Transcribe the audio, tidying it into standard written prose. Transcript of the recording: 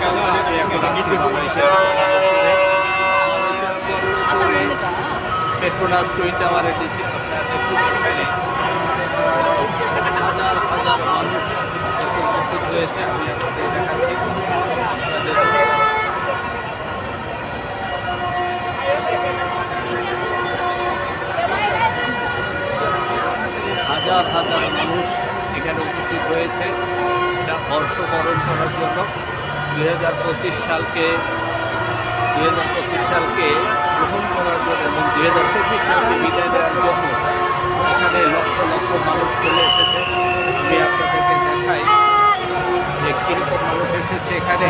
আমি এখন আছি বাংলাদেশের পেট্রোনাস টুইন টাওয়ারের নিচে। আপনারা দেখুন এখানে হাজার হাজার মানুষ এসে উপস্থিত হয়েছে। আমি আপনাদের দেখাচ্ছি হাজার হাজার মানুষ এখানে উপস্থিত হয়েছে এটা বর্ষবরণ করার জন্য। 2025 সালকে গ্রহণ করার জন্য এবং 2024 সালকে বিদায় দেওয়ার জন্য এখানে লক্ষ লক্ষ মানুষ চলে এসেছে। আমি আপনাদেরকে দেখাই যে কীরকম মানুষ এসেছে এখানে।